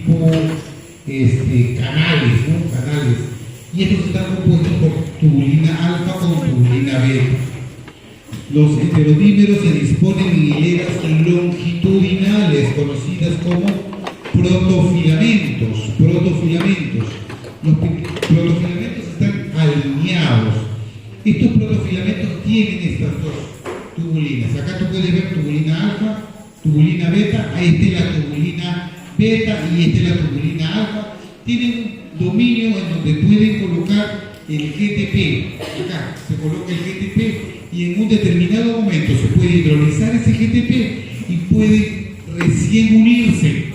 tipo canales, ¿no? Canales. Y estos están compuestos por tubulina alfa con tubulina beta. Los heterodímeros se disponen en hileras longitudinales, conocidas como protofilamentos. Los protofilamentos están alineados. Estos protofilamentos tienen estas dos tubulinas. Acá tú puedes ver tubulina alfa, tubulina beta, ahí está la tubulina beta y esta es la tubulina alfa. Tienen un dominio en donde pueden colocar el GTP. Acá se coloca el GTP y en un determinado momento se puede hidrolizar ese GTP y puede recién unirse.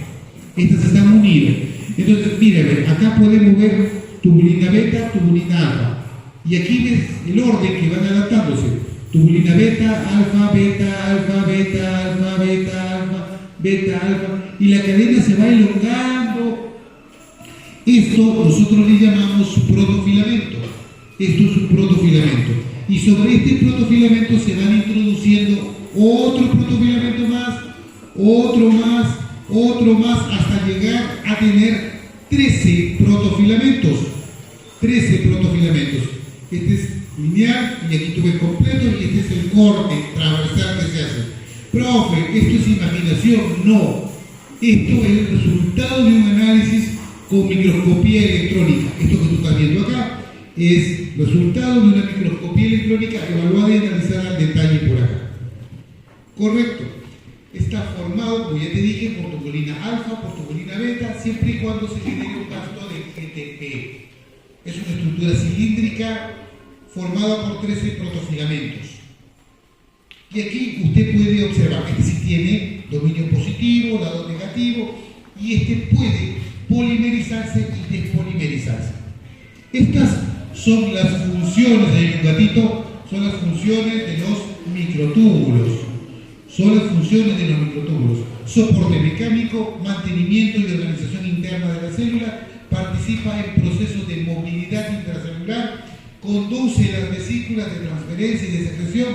Estas están unidas. Entonces, mira, acá podemos ver tubulina beta, tubulina alfa. Y aquí ves el orden que van adaptándose. Tubulina beta, alfa, beta, alfa, beta, alfa, beta, alfa, beta, alfa. Y la cadena se va elongando. Esto nosotros le llamamos protofilamento. Esto es un protofilamento. Y sobre este protofilamento se van introduciendo otro protofilamento más, otro más, hasta llegar a tener 13 protofilamentos. 13 protofilamentos. Este es lineal y aquí tú ves completo y este es el corte transversal que se hace. Profe, ¿esto es imaginación? No. Esto es el resultado de un análisis con microscopía electrónica. Esto que tú estás viendo acá es resultado de una microscopía electrónica evaluada y analizada al detalle por acá. Correcto. Está formado, como ya te dije, por tubulina alfa, por tubulina beta, siempre y cuando se genere un gasto de GTP. Es una estructura cilíndrica formada por 13 protofilamentos. Y aquí usted puede observar que este sí tiene dominio positivo, lado negativo, y este puede polimerizarse y despolimerizarse. Estas son las funciones de un gatito, son las funciones de los microtúbulos. Soporte mecánico, mantenimiento y organización interna de la célula, participa en procesos de movilidad intracelular, conduce las vesículas de transferencia y de secreción,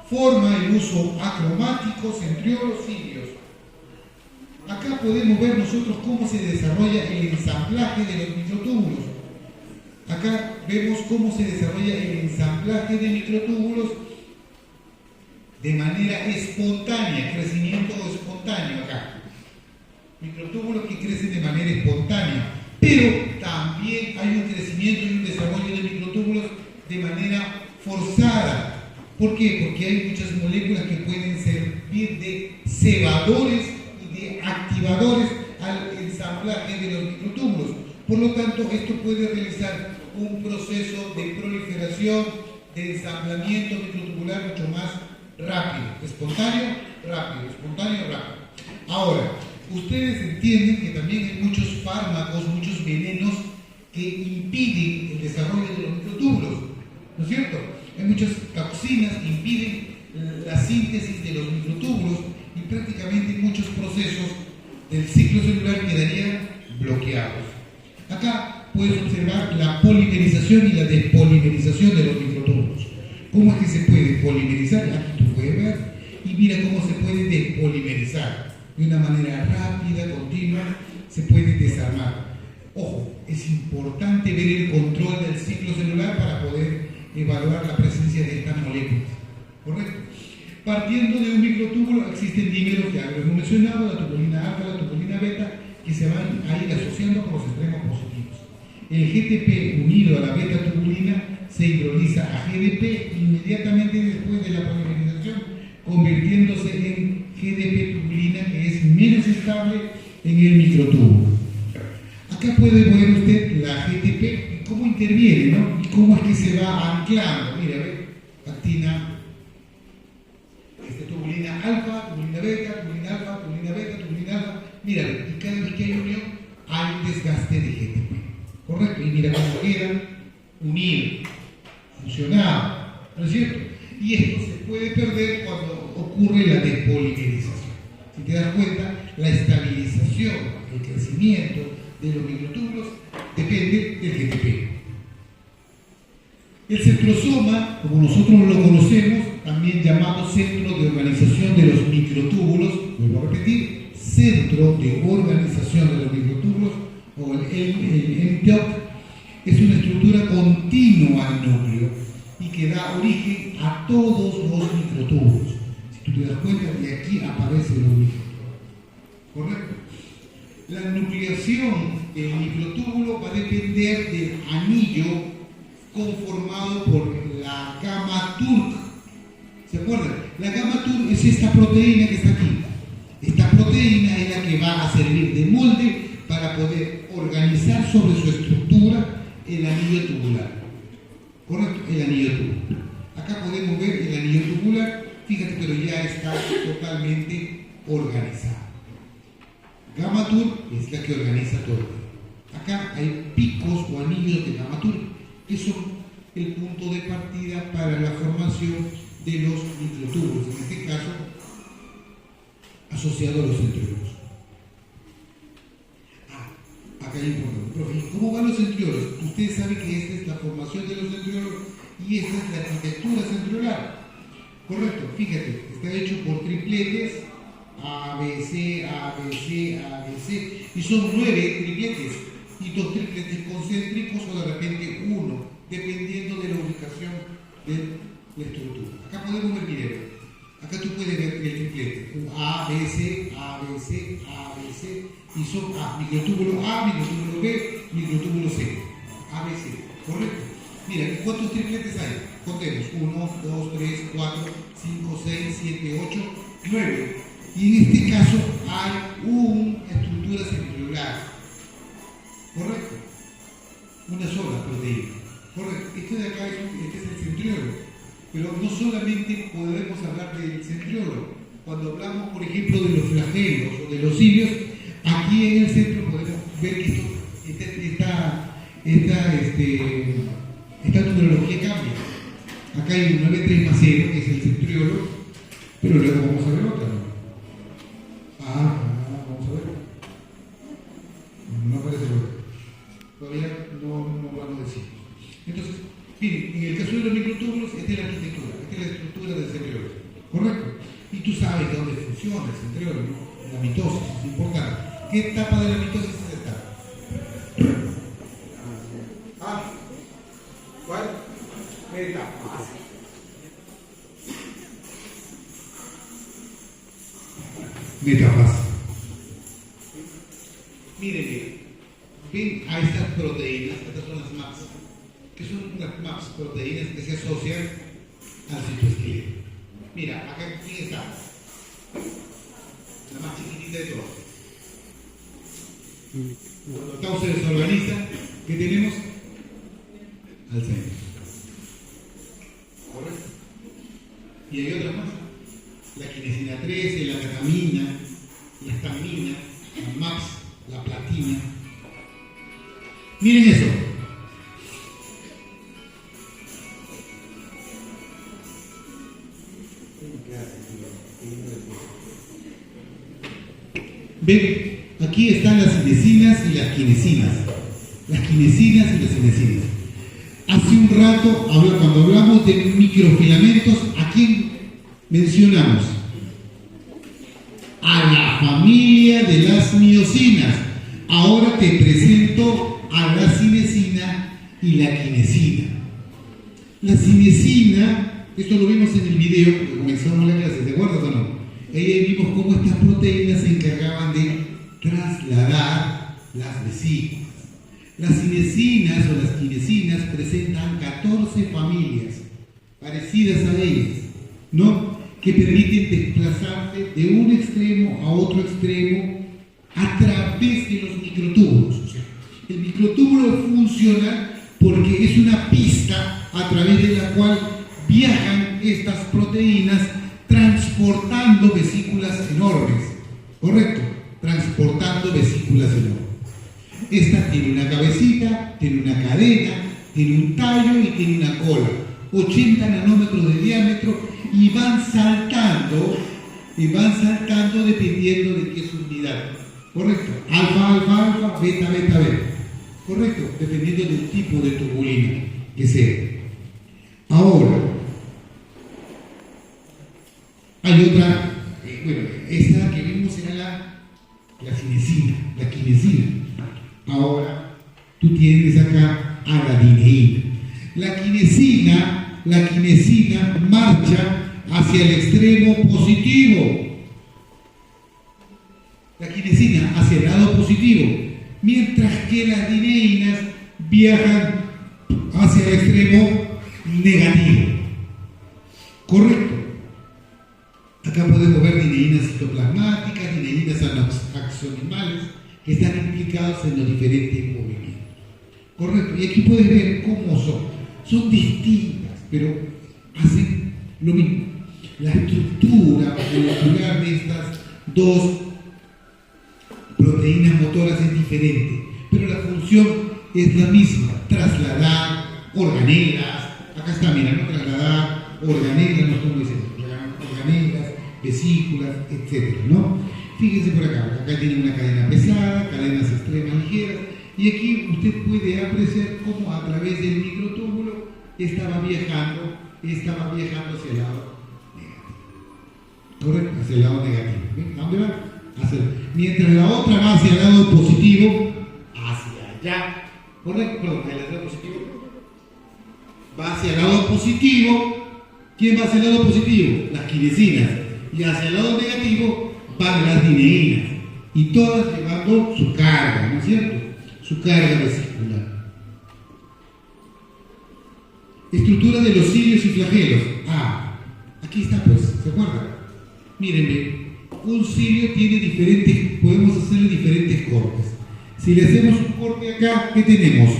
forma el uso acromático, centriolos, cilios. Acá podemos ver nosotros cómo se desarrolla el ensamblaje de los microtúbulos. Acá vemos cómo se desarrolla el ensamblaje de microtúbulos de manera espontánea, crecimiento espontáneo acá. Microtúbulos que crecen de manera espontánea, pero también hay un crecimiento y un desarrollo de microtúbulos de manera forzada. ¿Por qué? Porque hay muchas moléculas que pueden servir de cebadores y de activadores al ensamblaje de los microtúbulos. Por lo tanto, esto puede realizar un proceso de proliferación, de ensamblamiento microtubular mucho más rápido, espontáneo, rápido. Ahora, ustedes entienden que también hay muchos fármacos, muchos venenos que impiden el desarrollo de los microtúbulos, ¿no es cierto? Hay muchas toxinas que impiden la síntesis de los microtúbulos y prácticamente muchos procesos del ciclo celular quedarían bloqueados. Acá puedes observar la polimerización y la despolimerización de los microtúbulos. ¿Cómo es que se puede polimerizar? Aquí tú puedes ver y mira cómo se puede despolimerizar. De una manera rápida, continua, se puede desarmar. Ojo, es importante ver el control del ciclo celular para poder evaluar la presencia de estas moléculas. ¿Correcto? Partiendo de un microtúbulo existen dímeros que hemos mencionado, la tubulina alfa, la tubulina beta, que se van a ir asociando con los extremos positivos. El GTP unido a la beta tubulina se hidroliza a GDP inmediatamente después de la polimerización, convirtiéndose en GDP tubulina, que es menos estable en el microtúbulo. Acá puede ver usted la GTP y cómo interviene, ¿no? Y cómo es que se va anclando. Mira, ve, actina, tubulina alfa, tubulina beta, tubulina alfa, tubulina beta, tubulina alfa. Mira, y cada vez que hay unión hay un desgaste de GTP. ¿Correcto? Y mira cómo quedan unidos, fusionados, ¿no es cierto? Y esto se puede perder cuando ocurre la despolimerización. Si te das cuenta, la estabilización, el crecimiento de los microtúbulos depende del GTP. El centrosoma, como nosotros lo conocemos, también llamado centro de organización de los microtúbulos, vuelvo a repetir, centro de organización de los microtúbulos, TOC es una estructura continua al núcleo y que da origen a todos los microtúbulos. Si tú te das cuenta, de aquí aparecen los microtúbulos. ¿Correcto? La nucleación del microtúbulo va a depender del anillo conformado por la gamma TURC. ¿Se acuerdan? La gamma TURC es esta proteína que está aquí. Esta proteína es la que va a servir de molde para poder organizar sobre su estructura el anillo tubular. ¿Correcto? El anillo tubular. Acá podemos ver el anillo tubular, fíjate, pero ya está totalmente organizado. Gamma TURC es la que organiza todo. Acá hay picos o anillos de gamma TURC, que son el punto de partida para la formación de los microtúbulos, en este caso asociado a los centriolos. Acá hay importante. Profe, ¿cómo van los centriolos? Ustedes saben que esta es la formación de los centriolos y esta es la arquitectura centriolar. Correcto, fíjate, está hecho por tripletes A, B, C, A, B, C, A, B, C, y son 9 tripletes y 2 tripletes concéntricos o de repente 1, dependiendo de la ubicación de la estructura. Acá podemos ver, miren, acá tú puedes ver el triplete A, B, C, A, B, C, A, B, C, y son microtúbulo A, microtúbulo B, microtúbulo C, A, B, C, ¿correcto? Mira, ¿cuántos tripletes hay? Contemos, 1, 2, 3, 4, 5, 6, 7, 8, 9. Y en este caso hay una estructura centriolar, ¿correcto? Una sola proteína, ¿correcto? Este de acá este es el centriolo, pero no solamente podemos hablar del centriolo. Cuando hablamos, por ejemplo, de los flagelos o de los cilios, aquí en el centro podemos ver que esta numerología cambia. Acá hay un 9,3 más 0, que es el centriolo, pero luego vamos a ver otra, ¿no? Vamos a ver. No aparece luego. Todavía no vamos a decir. Entonces, miren, en el caso de los microtúbulos, esta es la arquitectura, esta es la estructura del centriolo, ¿correcto? Y tú sabes de dónde funciona el centriolo, ¿no? La mitosis, es importante. ¿Qué etapa de la mitosis es esta? ¿Cuál? ¿Qué etapa? Metafase. Miren bien, ven a estas proteínas, estas son las MAPS, que son unas MAPS, proteínas que se asocian al citoesqueleto. Mira, acá ¿quién está? La más chiquitita de todas. Cuando el tau se desorganiza, ¿qué tenemos? Alzheimer. ¿Correcto? Y hay otras más. La quinesina 13, la catamina, la estamina, la MAPS, la platina. Miren eso. Ven, aquí están las cinesinas y las quinesinas. Las quinesinas y las cinesinas. Hace un rato, cuando hablamos de microfilamentos, ¿a quién mencionamos? A la familia de las miosinas. Ahora te presento a la cinesina y la quinesina. La cinesina, esto lo vimos en el video que comenzamos la clase, ¿te acuerdas o no? Ahí vimos cómo estas proteínas se encargaban de trasladar las vesículas. Las cinesinas o las quinesinas presentan 14 familias parecidas a ellas, ¿no? Que permiten desplazarse de un extremo a otro extremo a través de los microtúbulos. O sea, el microtúbulo funciona porque es una pista a través de la cual viajan estas proteínas transportando vesículas enormes, ¿correcto? Transportando vesículas enormes. Esta tiene una cabecita, tiene una cadena, tiene un tallo y tiene una cola, 80 nanómetros de diámetro, y van saltando dependiendo de qué unidad, ¿correcto? Alfa, alfa, alfa, beta, beta, beta, ¿correcto? Dependiendo del tipo de turbulina que sea. Ahora, hay otra, esta que vimos era la cinesina, la quinesina. Ahora, tú tienes acá a la dineína. La quinesina marcha hacia el extremo positivo. La quinesina hacia el lado positivo, mientras que las dineínas viajan hacia el extremo negativo. ¿Correcto? Acá podemos ver dineínas citoplasmáticas, dineínas axonimales, que están implicados en los diferentes movimientos. ¿Correcto? Y aquí puedes ver cómo son. Son distintas, pero hacen lo mismo. La estructura molecular de estas dos proteínas motoras es diferente, pero la función es la misma: trasladar organelas. Acá está, mira, ¿no? Trasladar organelas, no como dicen, organelas, vesículas, etcétera, ¿no? Fíjense por acá, acá tiene una cadena pesada, cadenas extremas ligeras, y aquí usted puede apreciar cómo a través del microtúbulo estaba viajando hacia el lado negativo. ¿Correcto? Hacia el lado negativo. ¿Ven? ¿A dónde va? Mientras la otra va hacia el lado positivo, hacia allá. ¿Correcto? Perdón, el lado positivo. Va hacia el lado positivo. ¿Quién va hacia el lado positivo? Las quinesinas. Y hacia el lado negativo van las dineínas. Y todas llevando su carga, ¿no es cierto? Su carga vesicular. Estructura de los cilios y flagelos. Aquí está, pues, ¿se acuerdan? Mírenme, un cilio tiene diferentes, podemos hacerle diferentes cortes. Si le hacemos un corte acá, ¿qué tenemos?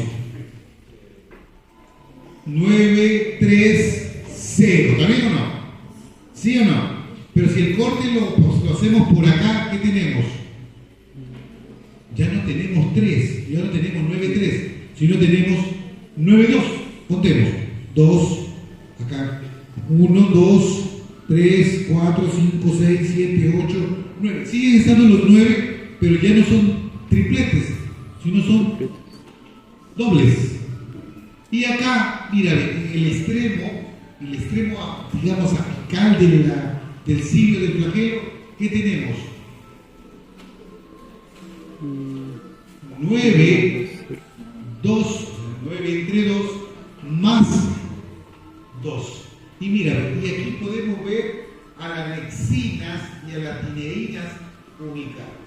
9, 3, 0. ¿Está bien o no? ¿Sí o no? Pero si el corte lo hacemos por acá, ¿qué tenemos? Ya no tenemos 3, ya no tenemos 9, 3, sino tenemos 9, 2. Contemos. 2, acá. 1, 2, 3, 4, 5, 6, 7, 8, 9. Siguen estando los 9, pero ya no son tripletes, sino son dobles. Y acá, mira, el extremo, digamos, apical del cilio del flagelo, ¿qué tenemos? 9, 2, 9 entre 2, más 2. Y mira, y aquí podemos ver a las lexinas y a las dineínas ubicadas.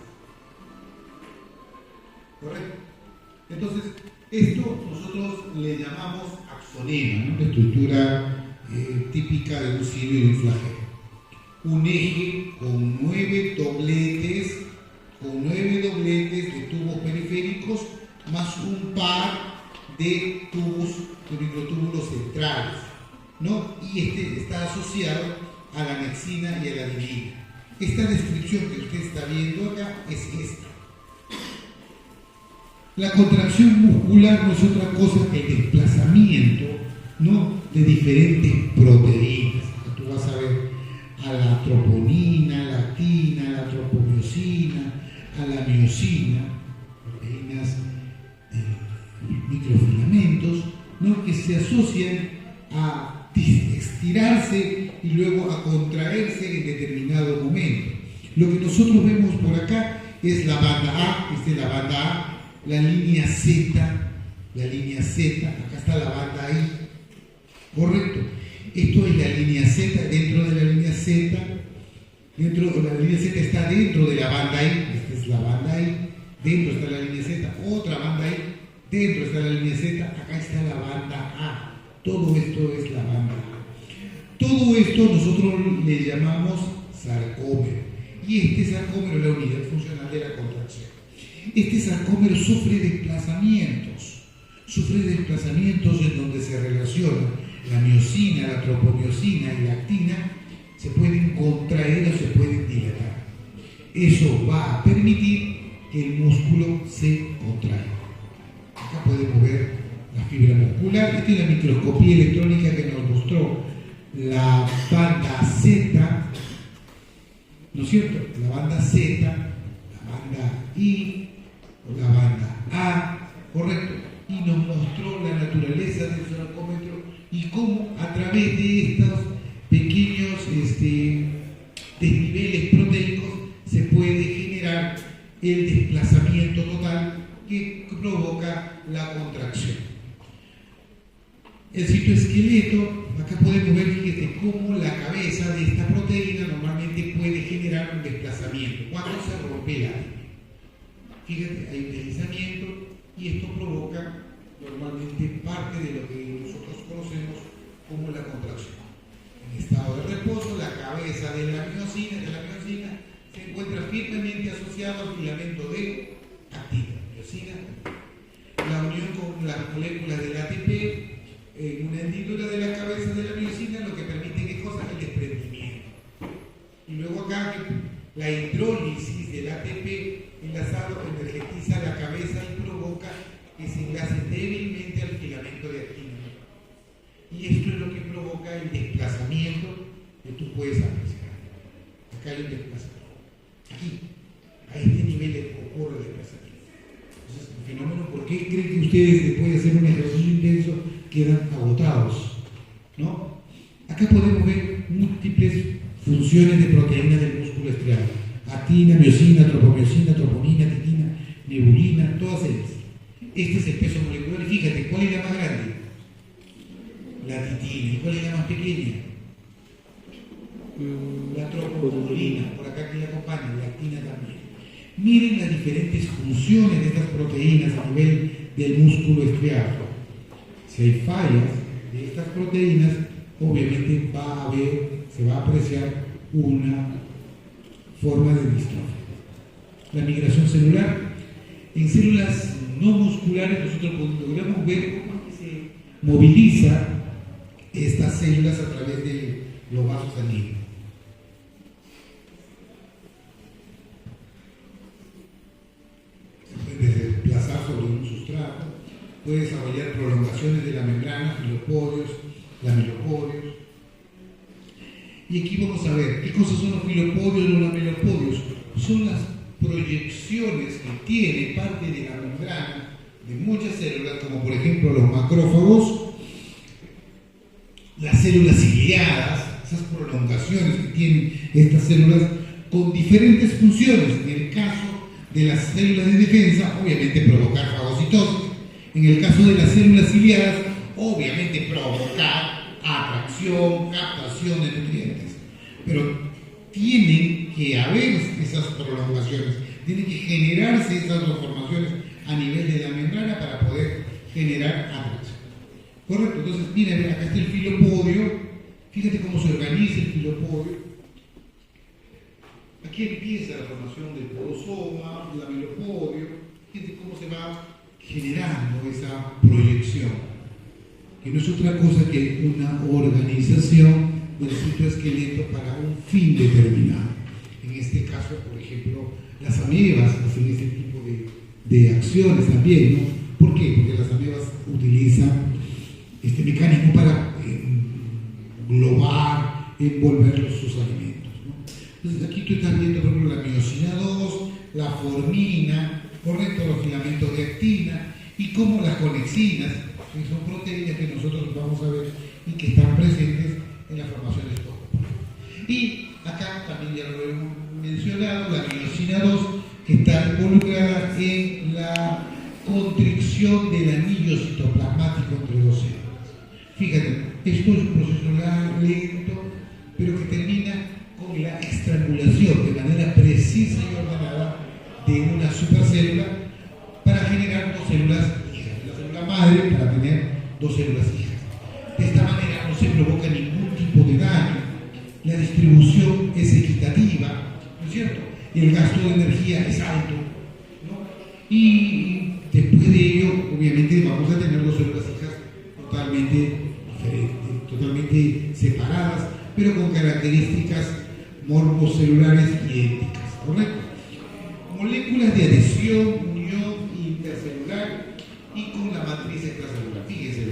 ¿Correcto? Entonces, esto nosotros le llamamos axonema, ¿no? La estructura típica de un cilio y un flagelo. Un eje con 9 dobletes de tubos periféricos, más un par de microtúbulos centrales, ¿no? Y este está asociado a la nexina y a la dineína. Esta descripción que usted está viendo acá es esta. La contracción muscular no es otra cosa que el desplazamiento, ¿no?, de diferentes proteínas. Tú vas a ver a la troponina, a la actina, a la tropomiosina, a la miosina, proteínas microfilamentos, ¿no?, que se asocian a estirarse y luego a contraerse en determinado momento. Lo que nosotros vemos por acá es la banda A, esta es la banda A, la línea Z, acá está la banda I, correcto. Esto es la línea Z, dentro de la línea Z está dentro de la banda I, esta es la banda I, dentro está la línea Z, otra banda I, dentro está la línea Z, acá está la banda A. Todo esto es la banda A. Todo esto nosotros le llamamos sarcómero. Y este sarcómero es la unidad funcional de la contracción. Este sarcómero sufre desplazamientos en donde se relacionan la miosina, la tropomiosina y la actina, se pueden contraer o se pueden dilatar. Eso va a permitir que el músculo se contraiga. Acá podemos ver la fibra muscular. Esta es la microscopía electrónica que nos mostró la banda Z, ¿no es cierto? La banda Z, la banda I, la banda A, correcto, y nos mostró la naturaleza del sarcómero y cómo a través de estos pequeños desniveles proteicos se puede generar el desplazamiento total, que que provoca la contracción. El citoesqueleto, acá podemos ver, fíjate, cómo la cabeza de esta proteína normalmente puede generar un desplazamiento cuando se rompe el ADN. Fíjate, hay un deslizamiento y esto provoca normalmente parte de lo que nosotros conocemos como la contracción. En estado de reposo, la cabeza de la miosina se encuentra firmemente asociada al filamento de actina, miosina. La unión con las moléculas del ATP en una hendidura de la cabeza de la miosina lo que permite que cosas el desprendimiento. Y luego acá la hidrólisis del ATP enlazado energetiza la cabeza y provoca que se enlace débilmente al filamento de actina. Y esto es lo que provoca el desplazamiento que tú puedes apreciar. Acá hay un desplazamiento. Aquí, a este nivel ocurre el desplazamiento. Entonces, el fenómeno, ¿por qué creen que ustedes después de hacer un ejercicio intenso quedan agotados? ¿No? Acá podemos ver múltiples funciones de proteínas del músculo estriado. Actina, miosina, tropomiosina, troponina, titina, nebulina, todas ellas. Este es el peso molecular y fíjate, ¿cuál es la más grande? La titina. ¿Y cuál es la más pequeña? La troponina, por acá que la acompaña, la actina también. Miren las diferentes funciones de estas proteínas a nivel del músculo estriado. Si hay fallas de estas proteínas, obviamente se va a apreciar una forma de distrofia. La migración celular. En células no musculares nosotros logramos ver cómo se moviliza estas células a través de los vasos sanguíneos. Se puede desplazar sobre un sustrato, puede desarrollar prolongaciones de la membrana, filopodios, lamellopodios. Y aquí vamos a ver qué cosas son los filopodios y los lamellopodios. Son las proyecciones que tiene parte de la membrana de muchas células, como por ejemplo los macrófagos, las células ciliadas, esas prolongaciones que tienen estas células con diferentes funciones. En el caso de las células de defensa, obviamente provocar fagocitosis. En el caso de las células ciliadas, obviamente provocar atracción, captación de nutrientes. Pero tienen que haber esas prolongaciones, tienen que generarse esas transformaciones a nivel de la membrana para poder generar atracción. ¿Correcto? Entonces, miren, acá está el filopodio, fíjate cómo se organiza el filopodio. Aquí empieza la formación del podosoma, el lamelopodio, fíjate cómo se va generando esa proyección, que no es otra cosa que una organización del citoesqueleto para un fin determinado. En este caso, por ejemplo, las amebas hacen ese tipo de acciones también, ¿no? ¿Por qué? Porque las amebas utilizan este mecanismo para englobar, envolver sus alimentos, ¿no? Entonces aquí tú estás viendo, por ejemplo, la miosina 2, la formina, correcto, los filamentos de actina y cómo las conexinas, que son proteínas que nosotros vamos a ver y que están presentes en la formación de estos compuestos. Y acá también ya lo hemos mencionado, la miosina 2, que está involucrada en la constricción del anillo citoplasmático entre dos células. Fíjate, esto es un proceso lento, pero que termina con la estrangulación de manera precisa y ordenada de una supercélula para generar dos células hijas. La célula madre para tener dos células hijas. De esta manera no se provoca ningún tipo de daño, la distribución es equitativa, ¿no es cierto? El gasto de energía es alto, ¿no? Y después de ello, obviamente, vamos a tener dos células hijas totalmente diferentes, totalmente separadas, pero con características morfocelulares idénticas, ¿correcto? Moléculas de adhesión, unión intercelular y con la matriz extracelular. Fíjense,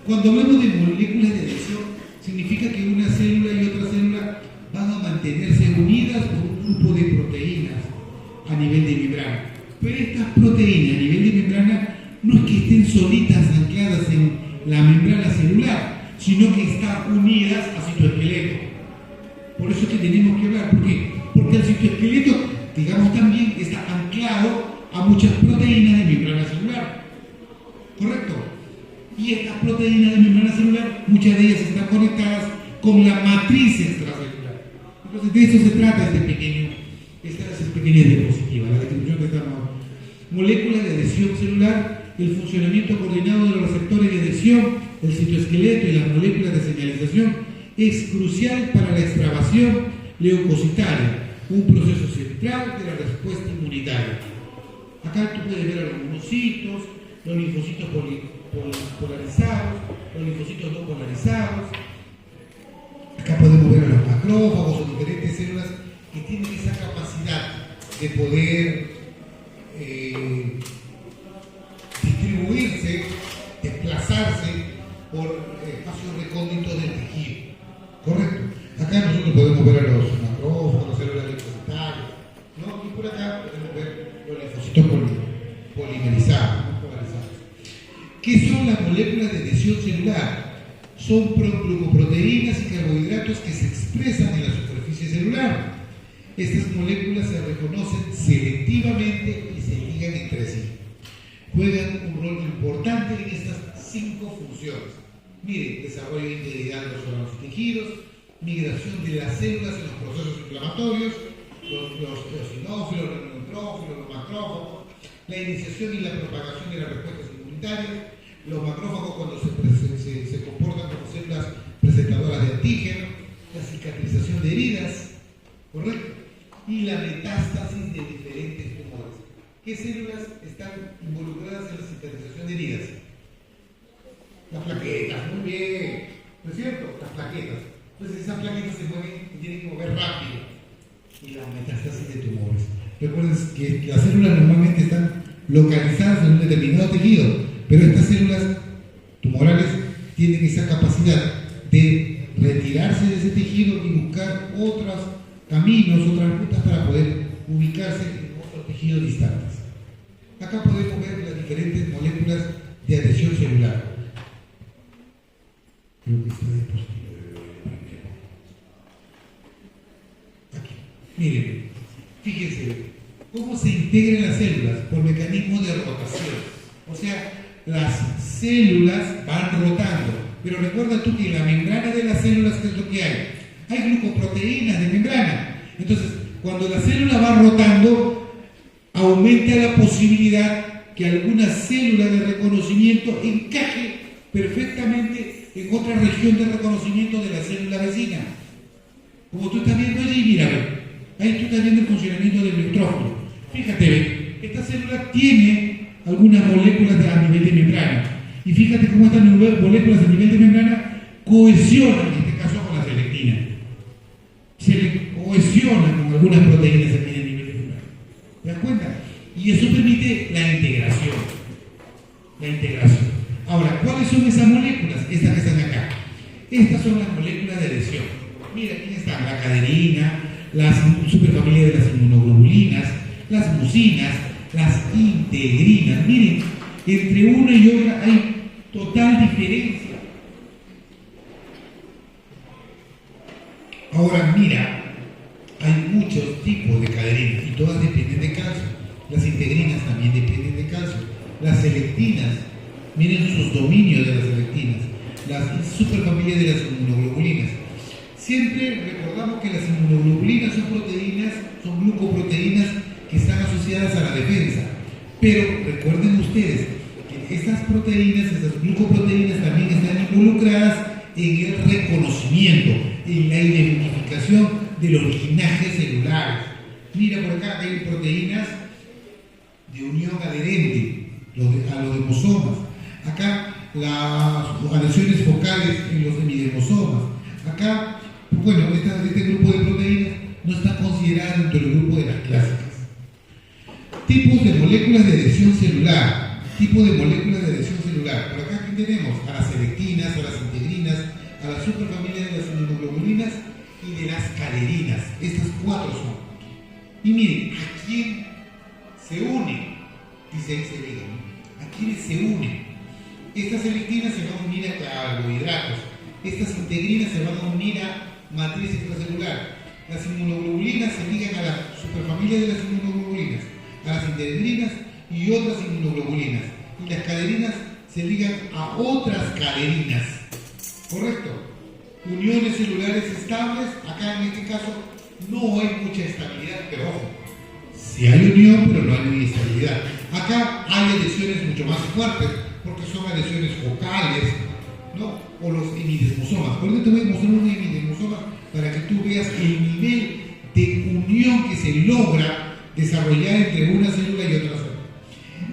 cuando hablamos de moléculas de adhesión, significa que una célula y otra célula van a mantenerse unidas por un grupo de proteínas a nivel de membrana. Pero estas proteínas a nivel de membrana no es que estén solitas ancladas en la membrana celular, sino que están unidas a citoesqueleto. Por eso es que tenemos que hablar. ¿Por qué? Porque el citoesqueleto, digamos, también está anclado a a muchas proteínas de membrana celular. ¿Correcto? Y estas proteínas de membrana celular, muchas de ellas están conectadas con la matriz extracelular. Entonces, de eso se trata esta pequeña diapositiva, la descripción de esta molécula de adhesión celular, el funcionamiento coordinado de los receptores de adhesión, el citoesqueleto y las moléculas de señalización es crucial para la extravasación leucocitaria, un proceso central de la respuesta inmunitaria. Acá tú puedes ver a los monocitos, los linfocitos polarizados, los linfocitos no polarizados. Acá podemos ver a los macrófagos o diferentes células que tienen esa capacidad de poder distribuirse, desplazarse por espacios recónditos del tejido. ¿Correcto? Acá nosotros podemos ver a los macrófagos, las células linfocitarias, ¿no? Y por acá podemos ver los linfocitos polimerizados, ¿no? Polarizados. ¿Qué son las moléculas de adhesión celular? Son glucoproteínas y carbohidratos que se expresan en la superficie celular. Estas moléculas se reconocen selectivamente y se ligan entre sí. Juegan un rol importante en estas 5 funciones. Miren, desarrollo de integridad de los órganos y tejidos, migración de las células en los procesos inflamatorios, los eosinófilos, los neutrófilos, los macrófagos, la iniciación y la propagación de las respuestas inmunitarias, los macrófagos cuando se comportan como células presentadoras de antígeno, la cicatrización de heridas, ¿correcto? Y la metástasis de diferentes tumores. ¿Qué células están involucradas en la cicatrización de heridas? Las plaquetas, muy bien, ¿no es cierto? Las plaquetas. Entonces esas plaquetas se mueven y tienen que mover rápido. Y la metástasis de tumores. Recuerden que las células normalmente están localizadas en un determinado tejido, pero estas células tumorales tienen esa capacidad de retirarse de ese tejido y buscar otros caminos, otras rutas para poder ubicarse en otros tejidos distantes. Acá podemos ver las diferentes moléculas de adhesión celular. Creo que está aquí. Miren, fíjense cómo se integran las células por mecanismo de rotación. O sea, las células van rotando. Pero recuerda tú que en la membrana de las células, ¿qué es lo que hay? Hay glucoproteínas de membrana. Entonces, cuando la célula va rotando, aumenta la posibilidad que alguna célula de reconocimiento encaje perfectamente en otra región de reconocimiento de la célula vecina. Como tú estás viendo allí, mira, ahí tú estás viendo el funcionamiento del neutrófilo. Fíjate, esta célula tiene algunas moléculas a nivel de membrana. Y fíjate cómo estas moléculas a nivel de membrana cohesionan, en este caso con la selectina. Se le cohesiona con algunas proteínas aquí a nivel de membrana. ¿Te das cuenta? Y eso permite la integración. La integración. Ahora, ¿cuáles son esas moléculas? Estas que están acá. Estas son las moléculas de adhesión. Mira, aquí están la caderina, las superfamilias de las inmunoglobulinas, las mucinas, las integrinas. Miren, entre una y otra hay total diferencia. Ahora, mira, hay muchos tipos de caderinas y todas dependen de calcio. Las integrinas también dependen de calcio. Las selectinas, miren sus dominios de las selectinas. Las superfamilias de las inmunoglobulinas. Siempre recordamos que las inmunoglobulinas son proteínas, son glucoproteínas que están asociadas a la defensa. Pero recuerden ustedes que estas proteínas, estas glucoproteínas también están involucradas en el reconocimiento, en la identificación de los linajes celulares. Mira por acá hay proteínas de unión adherente a los demosomas. Acá las adhesiones focales en los hemidermosomas. Acá, bueno, este grupo de proteínas no está considerado dentro del grupo de las clásicas. Tipos de moléculas de adhesión celular. Tipo de moléculas de adhesión celular. Por acá aquí tenemos a las selectinas, a las integrinas, a la superfamilia de las inmunoglobulinas y de las caderinas. Estas 4 son. Y miren, ¿a quién se une? Dice ahí se ve, ¿no? ¿A quiénes se unen? Estas selectinas se van a unir a carbohidratos. Estas integrinas se van a unir a matriz extracelular. Las inmunoglobulinas se ligan a la superfamilia de las inmunoglobulinas. A las integrinas y otras inmunoglobulinas. Y las caderinas se ligan a otras caderinas. ¿Correcto? Uniones celulares estables, acá en este caso no hay mucha estabilidad, pero ojo, sí hay unión, pero no hay estabilidad. Acá hay adhesiones mucho más fuertes, porque son adhesiones focales, ¿no? O los hemidesmosomas. Por eso te voy a mostrar un hemidesmosoma para que tú veas el nivel de unión que se logra desarrollar entre una célula y otra célula.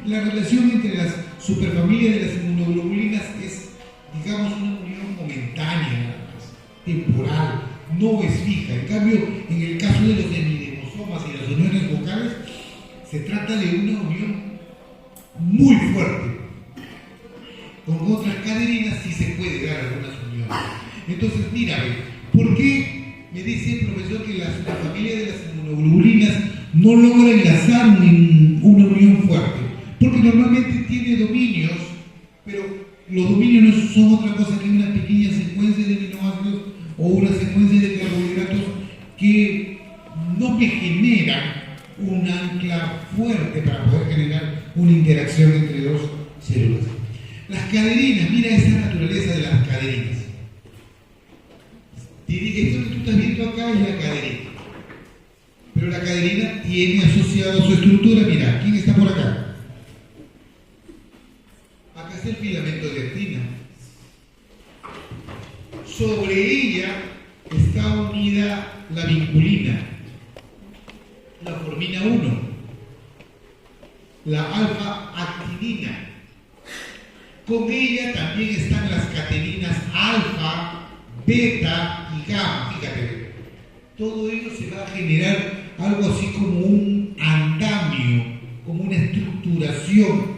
La relación entre las superfamilias de las inmunoglobulinas es, digamos, una unión momentánea, temporal, no es fija. En cambio, en el caso de los hemidesmosomas y las uniones vocales, se trata de una unión muy fuerte. Con otras caderinas sí se puede dar algunas uniones. Entonces, mírame, ¿por qué me dice el profesor que la superfamilia de las inmunoglobulinas no logra enlazar una unión fuerte? Porque normalmente tiene dominios, pero los dominios no son otra cosa que una pequeña secuencia de aminoácidos o una secuencia de carbohidratos que no me generan un ancla fuerte para poder generar una interacción entre dos células. Las caderinas, mira esa naturaleza de las caderinas. Esto que tú estás viendo acá es la caderina. Pero la caderina tiene asociado a su estructura, mira, ¿quién está por acá? Acá está el filamento de actina. Sobre ella está unida la vinculina, la formina 1, la alfa-actinina. Con ella también están las catequinas alfa, beta y gamma. Fíjate, todo ello se va a generar algo así como un andamio, como una estructuración.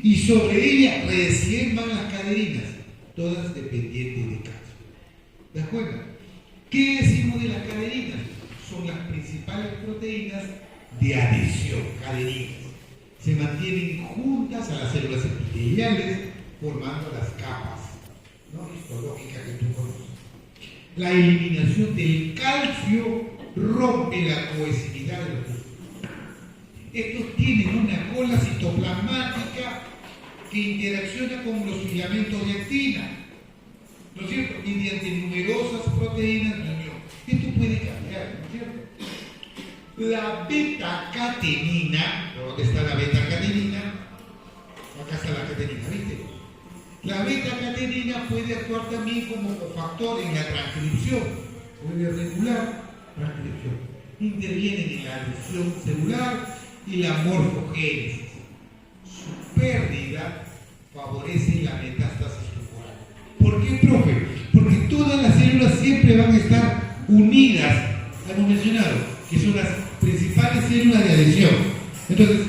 Y sobre ella recién van las caderinas, todas dependientes de calcio. ¿De acuerdo? ¿Qué decimos de las caderinas? Son las principales proteínas de adhesión, caderinas. Se mantienen juntas a las células epiteliales, formando las capas, ¿no?, histológicas que tú conoces. La eliminación del calcio rompe la cohesividad de los músculos. Estos tienen una cola citoplasmática que interacciona con los filamentos de actina, ¿no es cierto?, mediante numerosas proteínas de unión. Esto puede cambiar, ¿no es cierto? La beta-catenina, ¿dónde está la beta-catenina? Acá está la catenina, ¿viste? La beta-catenina puede actuar también como cofactor en la transcripción, puede regular transcripción. Intervienen en la adhesión celular y la morfogénesis. Su pérdida favorece la metástasis tumoral. ¿Por qué, profe? Porque todas las células siempre van a estar unidas, hemos mencionado, que son las principales células de adhesión. Entonces,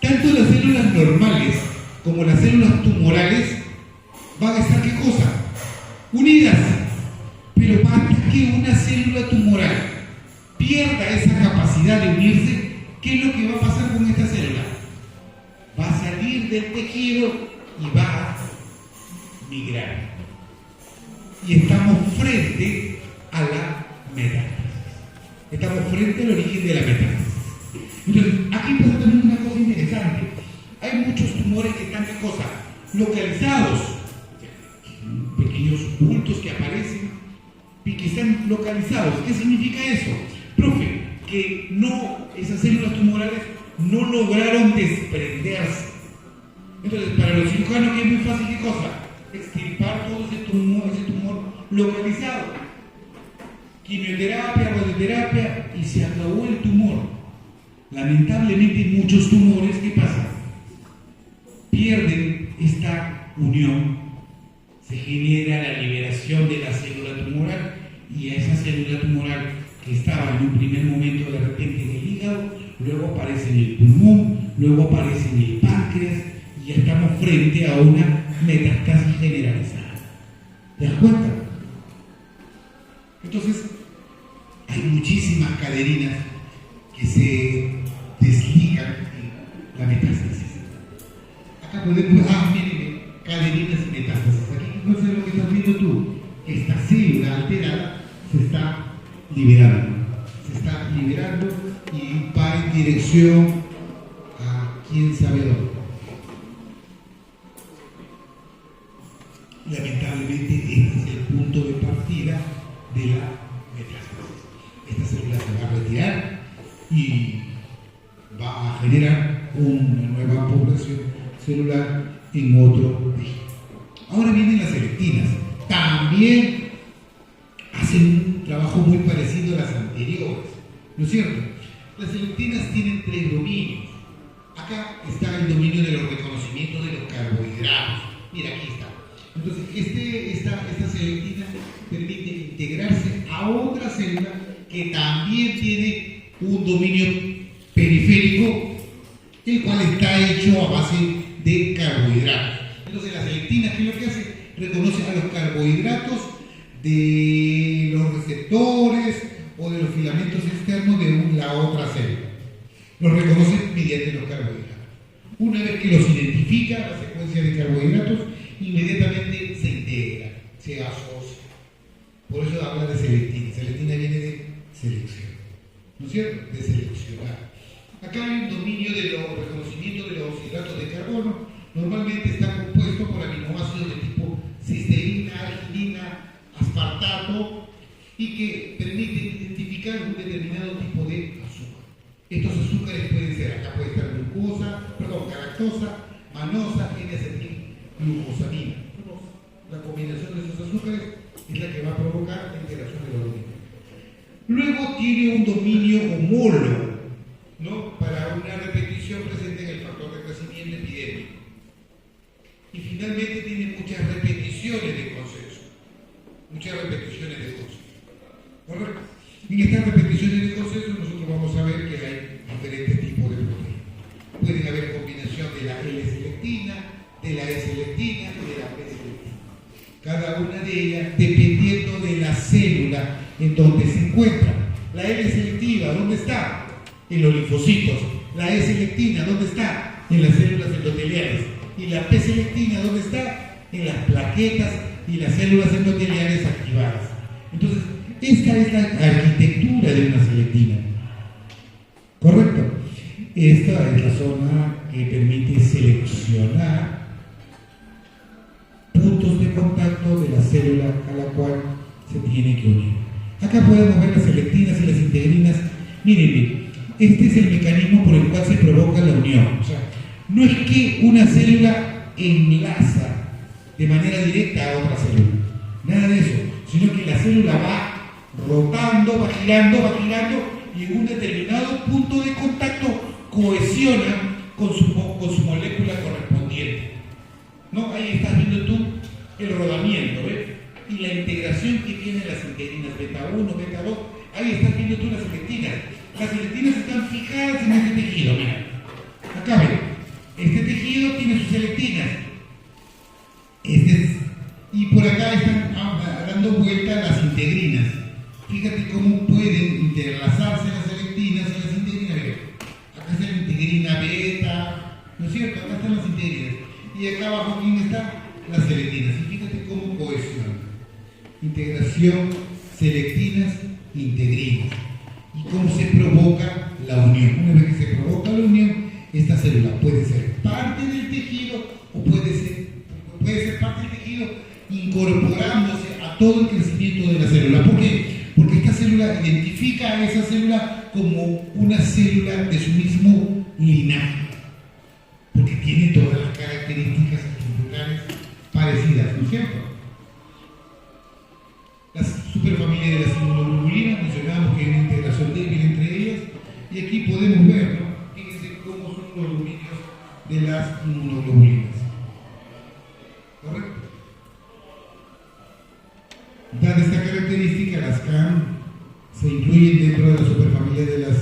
tanto las células normales como las células tumorales van a estar, ¿qué cosa?, unidas. Pero para que una célula tumoral pierda esa capacidad de unirse, ¿qué es lo que va a pasar con esta célula? Va a salir del tejido y va a migrar. Y estamos frente a la metástasis. Estamos frente al origen de la metástasis. Entonces, aquí pasa también una cosa interesante. Hay muchos tumores que están, ¿qué cosa?, localizados. Pequeños bultos que aparecen y que están localizados. ¿Qué significa eso? Profe, que no, esas células tumorales no lograron desprenderse. Entonces, para los cirujanos, que es muy fácil, ¿qué cosa?, extirpar todo ese tumor localizado. Quimioterapia, radioterapia, y se acabó el tumor. Lamentablemente, muchos tumores, ¿qué pasa?, pierden esta unión. Se genera la liberación de la célula tumoral, y a esa célula tumoral que estaba en un primer momento de repente en el hígado, luego aparece en el pulmón, luego aparece en el páncreas, y ya estamos frente a una metastasis generalizada. ¿Te das cuenta? Entonces, hay muchísimas caderinas que se desligan en la metástasis. Acá podemos, miren, caderinas y metástasis. Aquí no sé lo que estás viendo tú. Esta célula alterada se está liberando. Se está liberando y va en dirección a quién punto de partida de la metástasis. Esta célula se va a retirar y va a generar una nueva población celular en otro tejido. Ahora vienen las selectinas. También hacen un trabajo muy parecido a las anteriores, ¿no es cierto? Las selectinas tienen 3 dominios. Acá está el dominio de los reconocimientos de los carbohidratos. Mira, aquí está. Entonces, esta selectina permite integrarse a otra célula que también tiene un dominio periférico, el cual está hecho a base de carbohidratos. Entonces, la selectina, ¿qué es lo que hace? Reconoce a los carbohidratos de los receptores o de los filamentos externos de la otra célula. Los reconoce mediante los carbohidratos. Una vez que los identifica, la secuencia de carbohidratos, inmediatamente se integra, se asocia. Por eso habla de selectina. Selectina viene de selección, ¿no es cierto? De seleccionar. Acá hay un dominio de los reconocimientos de los hidratos de carbono. Normalmente está compuesto por aminoácidos de tipo cisteína, arginina, aspartato, y que permiten identificar un determinado tipo de azúcar. Estos azúcares pueden ser, acá puede estar galactosa, manosa, N-acetilglucosamina. La combinación de esos azúcares es la que va a provocar la integración de los alimentos. Luego tiene un dominio homólogo, ¿no? Para una repetición presente en el factor de crecimiento epidémico. Y finalmente tiene muchas repeticiones de consenso. ¿Correcto? En estas repeticiones de consenso nosotros vamos a ver que hay diferentes tipos de proteínas. Pueden haber combinación de la L-selectina, de la E-selectina y de la P-selectina. Cada una de ellas dependiendo de la célula en donde se encuentra. La L-selectiva, ¿dónde está? En los linfocitos. La E-selectina, ¿dónde está? En las células endoteliales. Y la P-selectina, ¿dónde está? En las plaquetas y las células endoteliales activadas. Entonces, esta es la arquitectura de una selectina. ¿Correcto? Esta es la zona que permite seleccionar puntos de contacto de la célula a la cual se tiene que unir. Acá podemos ver las selectinas y las integrinas. Miren, este es el mecanismo por el cual se provoca la unión. O sea, no es que una célula enlaza de manera directa a otra célula, nada de eso, sino que la célula va rotando, va girando, y en un determinado punto de contacto cohesiona con su molécula correspondiente. ¿No? Ahí estás viendo tú el rodamiento, ¿ves? Y la integración que tienen las integrinas beta 1, beta 2, ahí estás viendo tú las selectinas. Las selectinas están fijadas en este tejido, mira. Acá ven, este tejido tiene sus selectinas. Y por acá están dando vuelta las integrinas. Fíjate cómo pueden interlazarse las selectinas y las integrinas. Acá está la integrina beta, ¿no es cierto? Acá están las integrinas. Y acá abajo, ¿quién está? Las selectinas. Y fíjate cómo cohesionan. Integración, selectinas, integrinas. Y cómo se provoca la unión. Una vez que se provoca la unión, esta célula puede ser parte del tejido o puede ser parte del tejido incorporándose a todo el crecimiento de la célula. ¿Por qué? Porque esta célula identifica a esa célula como una célula de su mismo linaje, porque tiene todas las características estructurales parecidas, ¿no es cierto? Las superfamilias de las inmunoglobulinas, mencionábamos que hay una integración débil entre ellas, y aquí podemos ver, ¿no? Fíjense cómo son los dominios de las inmunoglobulinas. ¿Correcto? Dada esta característica, las CAM se incluyen dentro de la superfamilia de las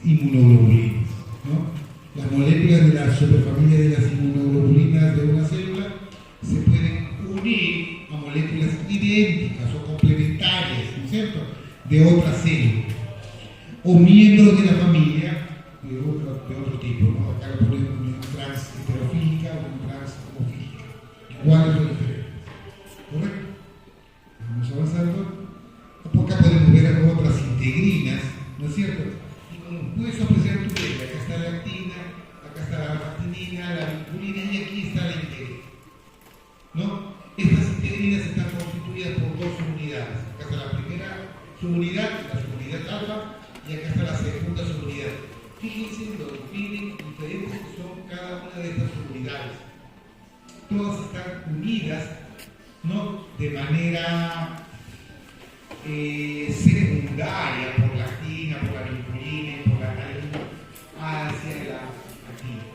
inmunoglobulinas, ¿no? Las moléculas de la superfamilia de las inmunoglobulinas de una célula se pueden unir a moléculas idénticas o complementarias, ¿no es cierto?, de otra célula, o miembros de la familia de otro tipo, ¿no? Acá lo ponemos una trans heterofílica o una trans homofílica, iguales o diferentes. ¿Correcto? Vamos avanzando. Acá podemos ver otras integrinas, ¿no es cierto? Y como puedes apreciar tu piel, acá está la actina, acá está la actinina, la vinculina, y aquí está la integrina, ¿no? Estas integrinas están constituidas por subunidades. Acá está la primera subunidad, la subunidad alfa, y acá está la segunda subunidad. Fíjense lo diferentes que son cada una de estas subunidades. Todas están unidas, ¿no?, de manera secundaria por la actina, por la vinculina y por la taurina hacia la actina.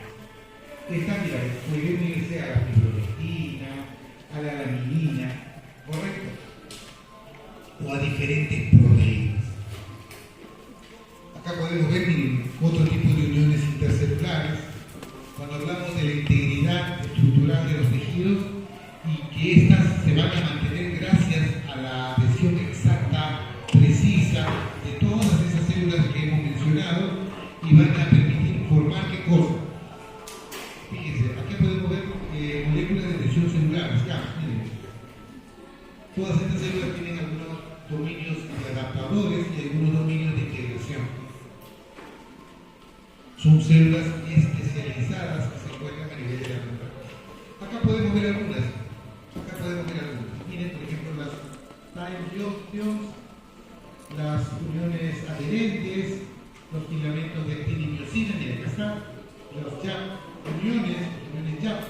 Esta, mira, puede unirse a la fibrolectina, a la laminina, ¿correcto? O a diferentes proteínas. Acá podemos ver, miren, otro tipo de uniones intercelulares. Cuando hablamos de la integridad estructural de los tejidos y que éstas se van a mantener gracias a la adhesión exacta, precisa de todas esas células que hemos mencionado y van a permitir formar ¿qué cosa? Fíjense, aquí podemos ver moléculas de tensión celular. Miren. Todas estas células tienen algunos dominios de adaptadores y algunos dominios de integración. Son células especializadas que se encuentran a nivel de la membrana. Acá podemos ver algunas. Miren, por ejemplo, las time junction, las uniones adherentes, los filamentos de actina y miosina, miren, acá está, los JAP, uniones JAP,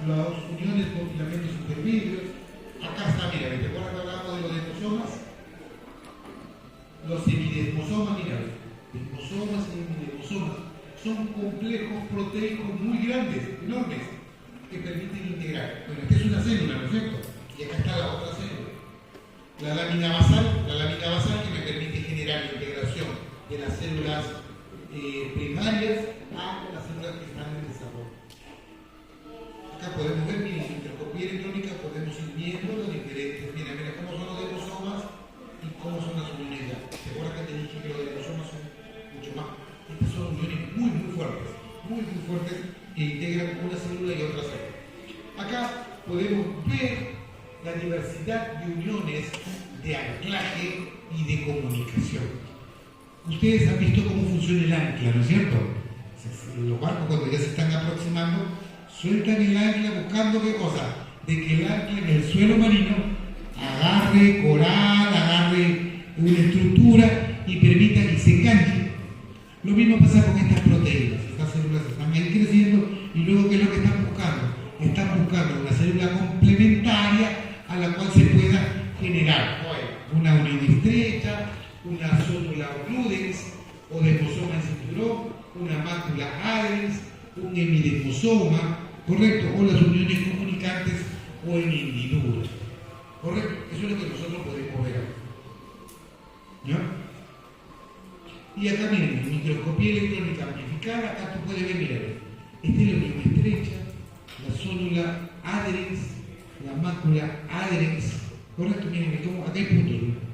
las uniones con filamentos intermedios. Acá está, mira, ¿te acuerdas que hablamos de los desmosomas? Los semidesmosomas, mira, desmosomas y semidesmosomas son complejos proteicos muy grandes, enormes, que permiten integrar. Bueno, esta es una célula, ¿no es cierto? Y acá está la otra célula. La lámina basal que me permite generar la integración de las células primarias a las células que están en desarrollo. Acá podemos ver, miren, en microscopía electrónica podemos ir viendo los diferentes, mira cómo son los desmosomas y cómo son las uniones ya. ¿Te acuerdas que te dije que los desmosomas son mucho más? Estas son uniones muy fuertes que integran una célula y otra célula. Acá podemos ver la diversidad de uniones de anclaje y de comunicación. Ustedes han visto cómo funciona el ancla, ¿no es cierto? Los barcos, cuando ya se están aproximando, sueltan el ancla buscando ¿qué cosa? De que el ancla en el suelo marino agarre coral, agarre una estructura y permita que se enganche. Lo mismo pasa con estas proteínas. Estas células están ahí creciendo y luego ¿qué es lo que están buscando? Están buscando una célula complementaria a la cual se pueda generar una unión estrecha, una célula occludens o desmosoma en cinturón, una mácula adherens, un hemidesmosoma, ¿correcto? O las uniones comunicantes o en hendidura, ¿correcto? Eso es lo que nosotros podemos ver. ¿Ya? Y acá miren, en microscopía electrónica amplificada, acá tú puedes ver, mira, esta es la unión estrecha, la célula adherens, la mácula adherens, ¿correcto? Miren, acá hay puntos, ¿no?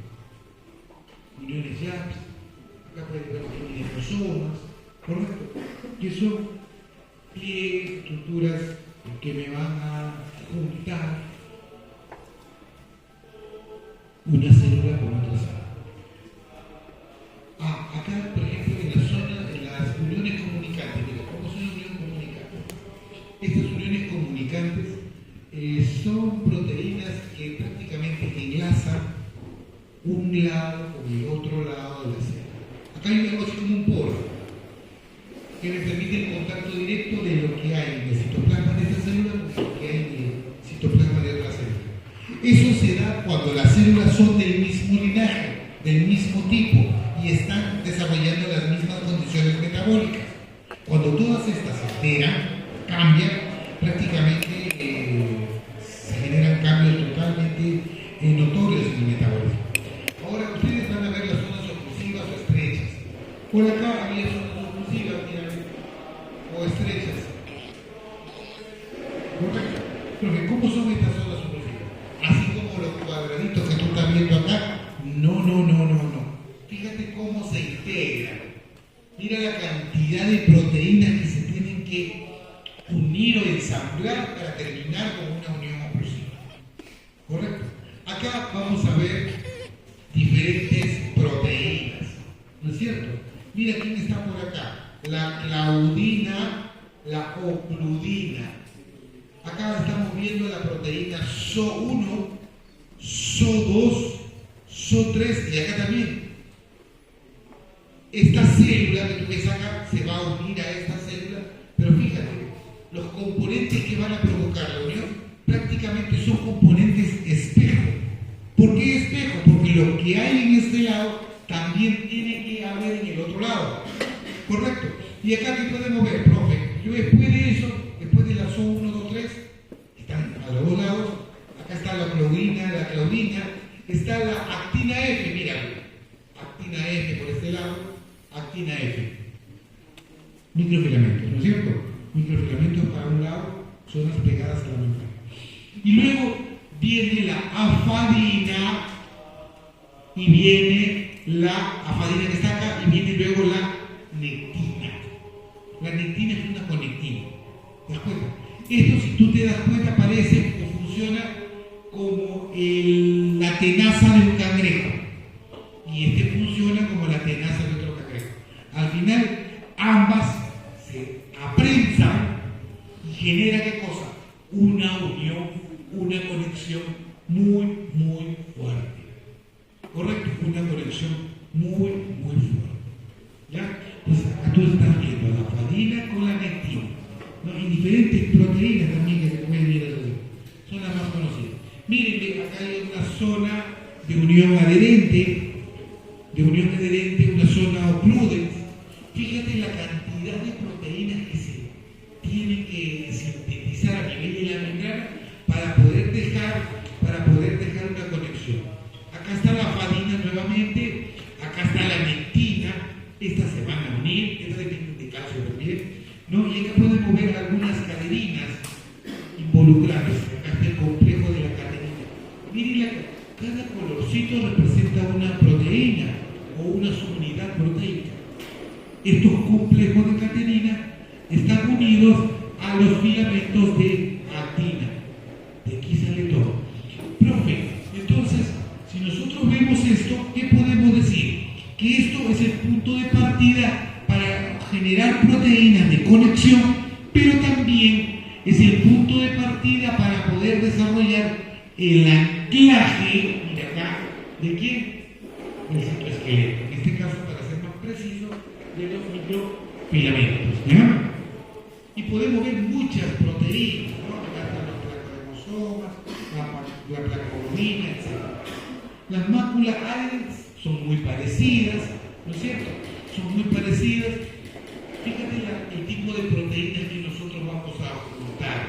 Uniones JAPs, acá pueden ver hemidesmosomas, ¿correcto? Que son pliegues, estructuras que me van a juntar una célula con otra célula. Acá, por ejemplo, en la zona de las uniones comunicantes, mira, ¿cómo son las uniones comunicantes? Estas uniones comunicantes son proteínas que prácticamente enlazan un lado con el otro lado de la célula. Acá hay algo así como un poro que me permite el contacto directo de lo que hay en el citoplasma de esta célula con lo que hay en el citoplasma de otra célula. Eso se da cuando las células son del mismo linaje, del mismo tipo, y están desarrollando las mismas condiciones metabólicas. Cuando todas estas se alteran, cambian, prácticamente se generan cambios totalmente notorios en el metabolismo. Ahora ustedes van a ver las zonas oclusivas o estrechas. Por acá había zonas oclusivas, o estrechas. Correcto. Porque ¿cómo son estas zonas oclusivas? Así como los cuadraditos que tú estás viendo acá. No. Fíjate cómo se integran. Mira la cantidad de proteínas que se tienen que unir o ensamblar para terminar con una unión oclusiva. ¿Correcto? Acá vamos a ver diferentes proteínas. ¿No es cierto? Mira quién está por acá. La claudina, la ocludina. Acá estamos viendo la proteína SO1, SO2 son 3 y acá también. Esta célula que tú ves acá se va a unir a esta célula, pero fíjate, los componentes que van a provocar la unión prácticamente son componentes espejo. ¿Por qué espejo? Porque lo que hay en este lado también tiene que haber en el otro lado. ¿Correcto? Y acá que podemos ver, profe, yo después de eso, después de la SO 1, 2, 3, están a los dos lados, acá está la claudina, está la actina F, mira, actina F por este lado, actina F. Microfilamentos, ¿no es cierto? Microfilamentos para un lado, zonas pegadas a la membrana. Y luego viene la afadina, y viene la afadina que está acá, y viene luego la nectina. La nectina es una conectina. ¿Te das cuenta? Esto, si tú te das cuenta, parece o funciona como la tenaza de un cangrejo. Y este funciona como la tenaza de otro cangrejo. Al final, ambas se aprensan y genera ¿qué cosa? Una unión, una conexión muy, muy fuerte. ¿Correcto? Una conexión muy, muy fuerte. ¿Ya? Pues acá tú estás viendo la afadina con la nectina, ¿no? Y diferentes proteínas también que se pueden ir a hacer. Son las más conocidas. Miren, acá hay una zona de unión adherente, una zona ocludens. Fíjate la cantidad de proteínas que se tienen que sintetizar a nivel de la membrana para poder dejar una conexión. Acá está la afadina nuevamente, acá está la nectina, estas se van a unir, estas tienen de calcio también, ¿no? Y acá podemos ver algunas cadeninas involucradas, acá está el complejo de la cadenina. Miren, cada colorcito representa una proteína o una subunidad proteica. Estos complejos de catenina están unidos a los filamentos de actina. De aquí sale todo. Profe, entonces, si nosotros vemos esto, ¿qué podemos decir? Que esto es el punto de partida para generar proteínas de conexión, pero también es el punto de partida para poder desarrollar el anclaje, mira acá, ¿de quién? Del citoesqueleto. En este caso, para ser más preciso, de los microfilamentos, ¿ya? Y podemos ver muchas proteínas, ¿no? Acá están los placodemosomas, la placoglobina, etc. Las máculas adherentes son muy parecidas, ¿no es cierto? Son muy parecidas. Fíjate el tipo de proteínas que nosotros vamos a ocultar.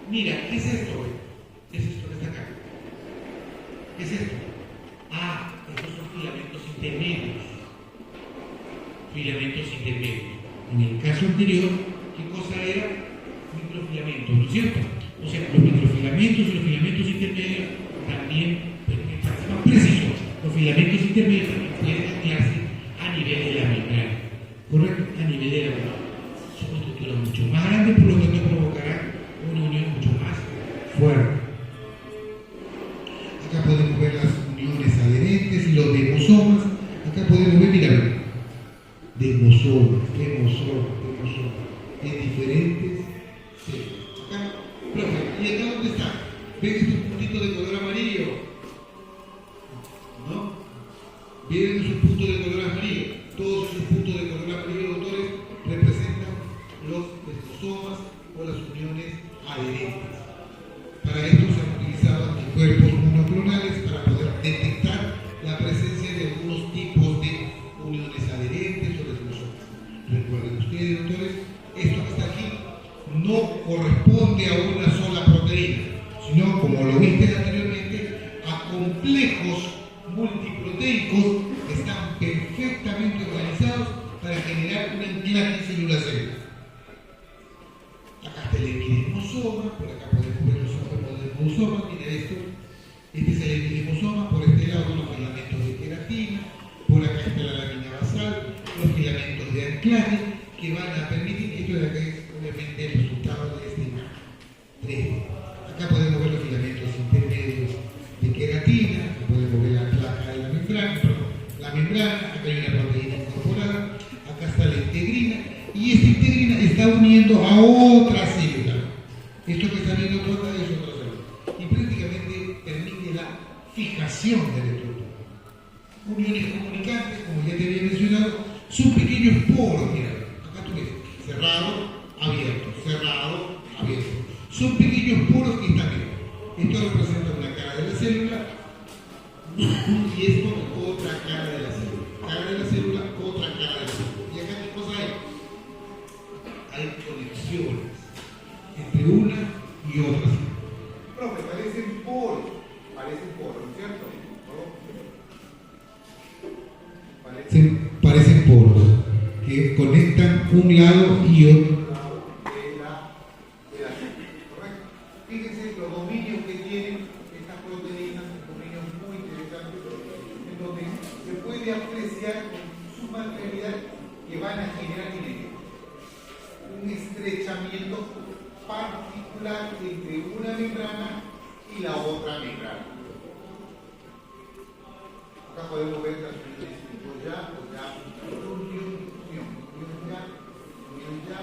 Mira, ¿qué es esto? ¿Qué es esto que está acá? ¿Qué es esto? Ah, estos son filamentos intermedios. Filamentos intermedios. En el caso anterior, ¿qué cosa era? Microfilamentos, ¿no es cierto? O sea, los microfilamentos y los filamentos intermedios también, para ser más preciso, los filamentos intermedios también pueden anclarse a nivel de la membrana. ¿Correcto? A nivel de la membrana. Son estructuras mucho más grandes, por lo tanto provocarán una unión mucho más fuerte. Acá podemos ver las uniones adherentes y los demosomas. Acá podemos ver, mira, demosomas en diferentes células. Acá, profe, ¿y acá dónde está? ¿Ven estos puntitos de color amarillo? ¿No? ¿Ven esos puntos de color amarillo? Todos esos puntos de color amarillo, doctores, representan los demosomas o las uniones adherentes. Para esto se han utilizado anticuerpos monoclonales para poder detectar la presencia de algunos tipos de uniones adherentes o demosomas. Recuerden ustedes, doctores, esto que está aquí no corresponde a una sola proteína, sino, como lo viste anteriormente, a complejos multiproteicos que están perfectamente organizados para generar un anclaje célula-célula. Acá está el epidemosoma, por acá podemos ver los epidemosoma, mira esto. Este es el epidemosoma, por este lado los filamentos de queratina, por acá está la lámina basal, los filamentos de anclaje que van a permitir, esto de acá es obviamente el resultado de este 3D. Acá podemos ver los filamentos intermedios de queratina, acá podemos ver la placa de la membrana, acá hay una proteína incorporada, acá está la integrina, y esta integrina está uniendo a otra célula. Esto que está viendo acá es otra célula. Y prácticamente permite la fijación de la estructura. uniones comunicantes, como ya te había mencionado, son pequeños poros, mira, acá tú ves, cerrado, abierto, cerrado, abierto. Son pequeños poros que están aquí. Esto representa una cara de la célula y esto otra cara de la célula. Cara de la célula, otra cara de la célula. ¿Y acá qué cosa hay? Hay conexiones entre una y otra célula. Profe, parecen poros, ¿no es cierto? ¿No? Parecen poros que conectan un lado y otro lado de la célula, ¿correcto? Fíjense los dominios que tienen estas proteínas, dominios muy interesantes, en donde se puede apreciar con suma claridad que van a generar un estrechamiento particular entre una membrana y la otra membrana. Acá podemos ver las unión ya, unión ya, unión ya,